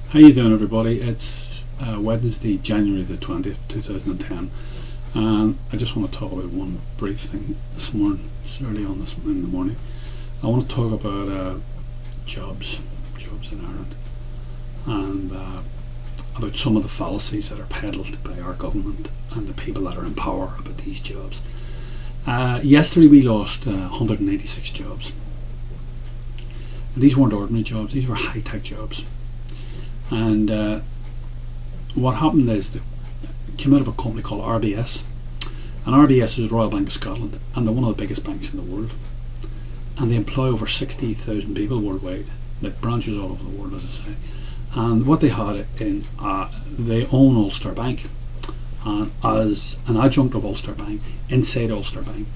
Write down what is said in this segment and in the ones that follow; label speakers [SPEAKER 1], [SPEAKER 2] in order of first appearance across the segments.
[SPEAKER 1] How you doing, everybody? It's Wednesday, January the 20th, 2010, and I just want to talk about one brief thing this morning. It's early on in the morning. I want to talk about jobs in Ireland, and about some of the fallacies that are peddled by our government and the people that are in power about these jobs. Yesterday we lost 186 jobs. And these weren't ordinary jobs, these were high-tech jobs. And what happened is it came out of a company called RBS, and RBS is Royal Bank of Scotland, and they're one of the biggest banks in the world, and they employ over 60,000 people worldwide, like branches all over the world, as I say. And what they had in they own Ulster Bank, and as an adjunct of Ulster Bank, inside Ulster Bank,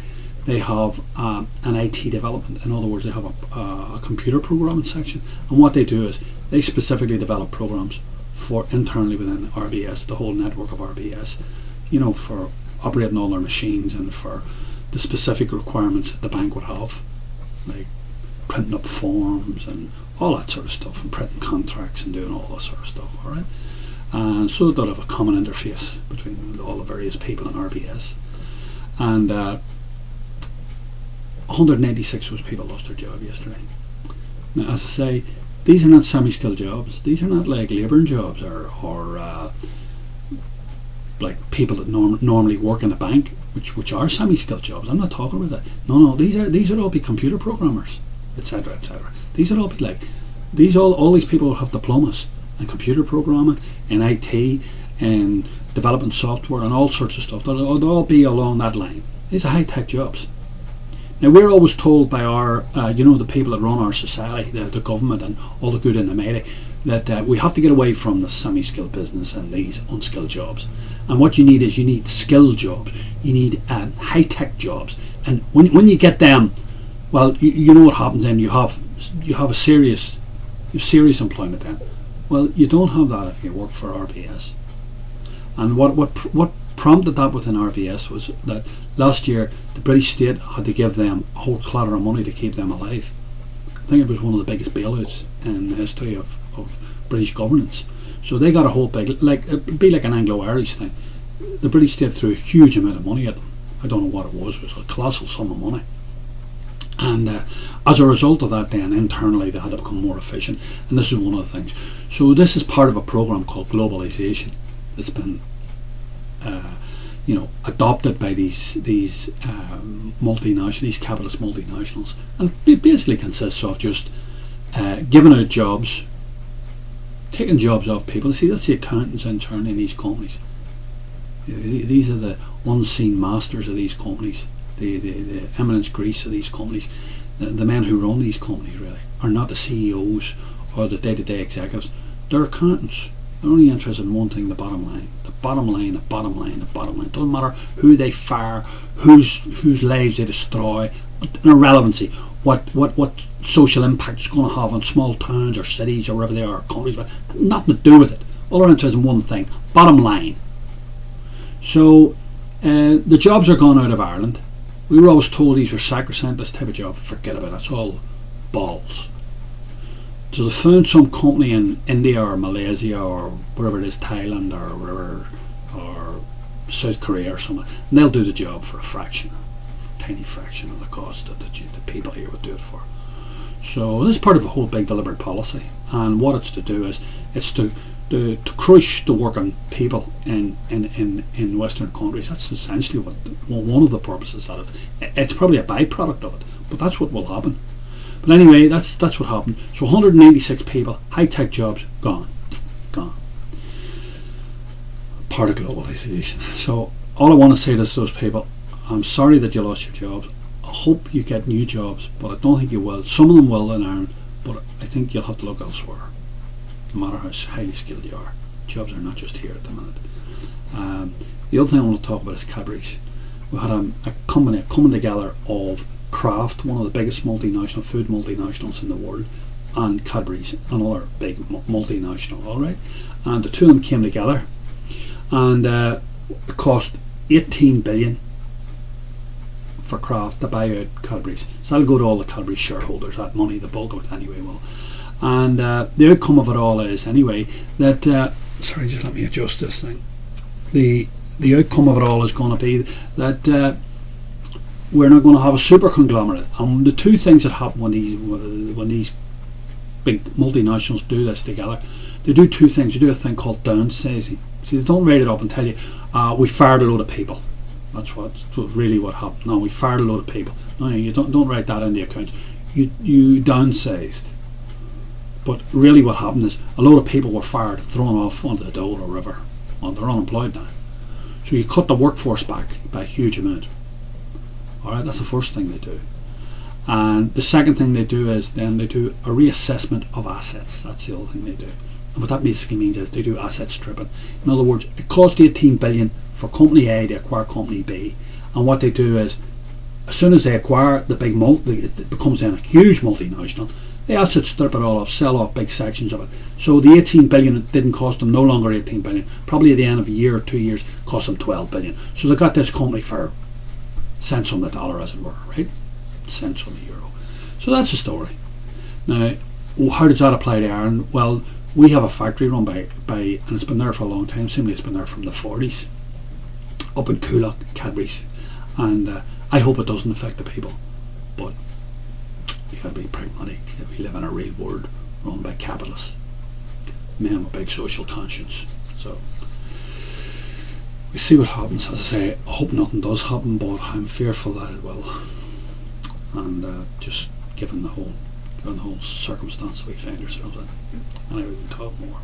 [SPEAKER 1] they have an IT development. In other words, they have a computer programming section, and what they do is they specifically develop programs for internally within RBS, the whole network of RBS, for operating all their machines and for the specific requirements that the bank would have, like printing up forms and all that sort of stuff, and printing contracts and doing all that sort of stuff. All right, and so they'll have a common interface between all the various people in RBS, and 186 of those people lost their job yesterday. Now, as I say, these are not semi-skilled jobs. These are not like labouring jobs or like people that normally work in a bank, which are semi-skilled jobs. I'm not talking about that. No. These would all be computer programmers, etc., etc. These would all be like all these people have diplomas in computer programming, in IT, and developing software, and all sorts of stuff. They'll all be along that line. These are high-tech jobs. Now, we're always told by our, the people that run our society, the government and all the good and the mighty, that we have to get away from the semi-skilled business and these unskilled jobs. And what you need skilled jobs. You need high-tech jobs. And when you get them, well, you know what happens then. You have serious employment then. Well, you don't have that if you work for RBS. And what prompted that within RBS was that last year the British state had to give them a whole clatter of money to keep them alive. I think it was one of the biggest bailouts in the history of British governance. So they got a whole big, it'd be like an Anglo-Irish thing. The British state threw a huge amount of money at them. I don't know what it was a colossal sum of money. And as a result of that, then internally they had to become more efficient, and this is one of the things. So this is part of a program called globalization that's been adopted by these multinational, these capitalist multinationals, and it basically consists of just giving out jobs, taking jobs off people. See, that's the accountants intern in these companies. These are the unseen masters of these companies, the eminence grise of these companies. The men who run these companies really are not the CEOs or the day-to-day executives. They're accountants. They're only interested in one thing: the bottom line. The bottom line. The bottom line. The bottom line. It doesn't matter who they fire, whose lives they destroy. Irrelevancy. What social impact it's going to have on small towns or cities or wherever they are, countries, but nothing to do with it. All they're interested in one thing: bottom line. So the jobs are gone out of Ireland. We were always told these were sacrosanct. This type of job, forget about it. It's all balls. So they found some company in India or Malaysia or wherever it is, Thailand or wherever, or South Korea or something, and they'll do the job for a tiny fraction of the cost that the people here would do it for. So this is part of a whole big deliberate policy, and what it's to do is it's to crush the working people in Western countries. That's essentially one of the purposes of it. It's probably a byproduct of it, but that's what will happen. But anyway, that's what happened. So 186 people, high-tech jobs, gone. Part of globalization. So all I want to say to those people: I'm sorry that you lost your jobs. I hope you get new jobs, but I don't think you will. Some of them will in Ireland, but I think you'll have to look elsewhere, no matter how highly skilled you are. Jobs are not just here at the minute. The other thing I want to talk about is Cadbury's. We had a company coming together of Kraft, one of the biggest multinational food multinationals in the world, and Cadbury's, another big multinational. All right, and the two of them came together, and it cost 18 billion for Kraft to buy out Cadbury's. So that'll go to all the Cadbury shareholders. That money, the bulk of it anyway, will. And the outcome of it all is, anyway, that sorry, just let me adjust this thing. The outcome of it all is going to be that we're not going to have a super conglomerate. And the two things that happen when these big multinationals do this together, they do two things. They do a thing called downsizing. See, they don't rate it up and tell you, we fired a load of people. That's really what happened. No, we fired a load of people. No, you don't write that in the accounts. You downsized. But really what happened is a load of people were fired, thrown off onto the Douro River. Well, they're unemployed now. So you cut the workforce back by a huge amount. Alright, that's the first thing they do. And the second thing they do is then they do a reassessment of assets. That's the other thing they do. And what that basically means is they do asset stripping. In other words, it cost 18 billion for company A to acquire company B. And what they do is, as soon as they acquire the big it becomes then a huge multinational, they asset strip it all off, sell off big sections of it. So the 18 billion it didn't cost them, no longer 18 billion. Probably at the end of a year or 2 years, cost them 12 billion. So they got this company for cents on the dollar, as it were, right? Cents on the euro. So that's the story. Now, how does that apply to Ireland? Well, we have a factory run by and it's been there for a long time. Seemingly it's been there from the 40s, up in Coolock, Cadbury's, and I hope it doesn't affect the people, but you got to be pragmatic. We live in a real world run by capitalists, men with big social conscience. So we see what happens. As I say, I hope nothing does happen, but I'm fearful that it will. And just given the whole circumstance we find ourselves in, and I will talk more.